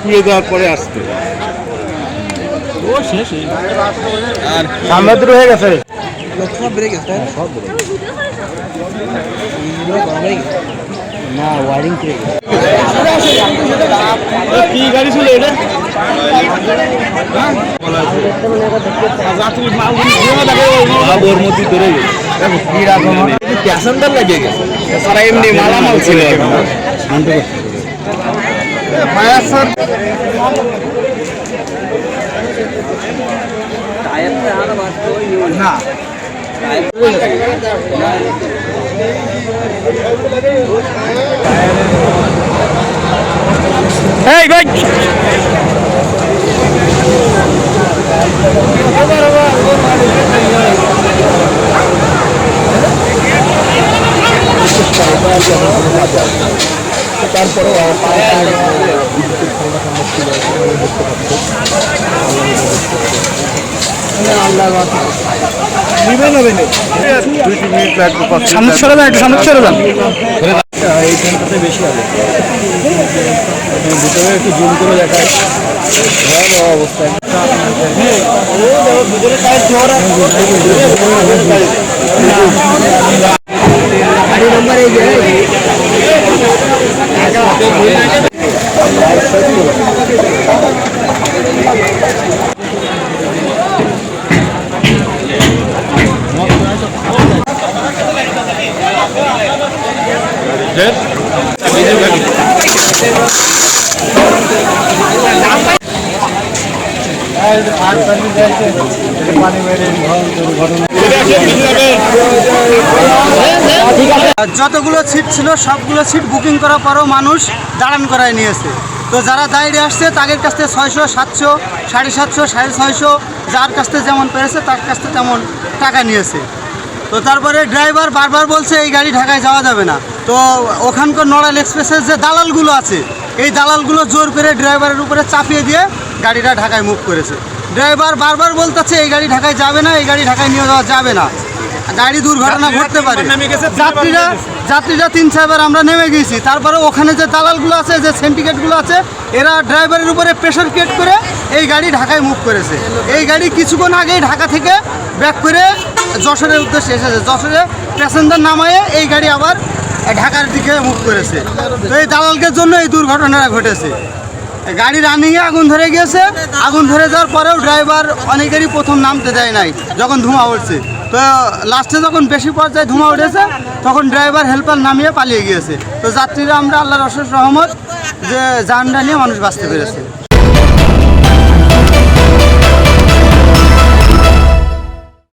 পুড়ে দেওয়ার পরে আসতে সামনে দূর হয়ে গেছে না ওয়ারিং করে কি গাড়ি ছিল এটা ওর মধ্যে ধরে গেছে প্যাসেঞ্জার লেগে গেছে সারা এমনি মালামাল ছিল ফায়ার স্যার না এই ভাই তারপরে সামনে সরে যান, একটু সামনে সরে যান। এইখানটাতে বেশি হবে, ভিতরে একটু জুম করে দেখায় অবস্থায়। গাড়ি নাম্বার এই যে যতগুলো সিট ছিল সবগুলো সিট বুকিং করার পরও মানুষ দাঁড়ান করায় নিয়েছে। তো যারা দাঁড়িয়ে আসছে তাদের কাছ থেকে 600, 700, 750, 650 যার কাছ থেকে যেমন পেরেছে তার কাছ থেকে তেমন টাকা নিয়েছে। তো তারপরে ড্রাইভার বারবার বলছে এই গাড়ি ঢাকায় যাওয়া যাবে না। তো ওখানকার নড়াইল এক্সপ্রেসের যে দালালগুলো আছে এই দালালগুলো জোর করে ড্রাইভারের উপরে চাপিয়ে দিয়ে গাড়িটা ঢাকায় মুভ করেছে। ড্রাইভার বারবার বলতেছে এই গাড়ি ঢাকায় যাবে না, এই গাড়ি ঢাকায় নিয়ে যাওয়া যাবে না, গাড়ি দুর্ঘটনা ঘটতে পারে। যাত্রীরা 3-4 বার আমরা নেমে গিয়েছি। তারপরে ওখানে যে দালালগুলো আছে, যে সিন্ডিকেটগুলো আছে, এরা ড্রাইভারের উপরে প্রেশার ক্রিয়েট করে এই গাড়ি ঢাকায় মুভ করেছে। এই গাড়ি কিছুক্ষণ আগেই ঢাকা থেকে ব্যাক করে যশোরের উদ্দেশ্যে এসেছে। যশোরে প্যাসেঞ্জার নামায়ে এই গাড়ি আবার ঢাকার দিকে মুভ করেছে। তো এই দালালদের জন্য এই দুর্ঘটনাটা ঘটেছে। গাড়ি রানিংয়ে আগুন ধরে গিয়েছে। আগুন ধরে যাওয়ার পরেও ড্রাইভার অনেকেরই প্রথম নামতে দেয় নাই যখন ধোঁয়া উঠছে। তো লাস্টে যখন বেশি পর্যায়ে ধোঁয়া উঠেছে তখন ড্রাইভার হেল্পার নামিয়ে পালিয়ে গিয়েছে। তো যাত্রীরা আমরা আল্লাহর অশেষ রহমত যে জানটা নিয়ে মানুষ বাঁচতে পেরেছে।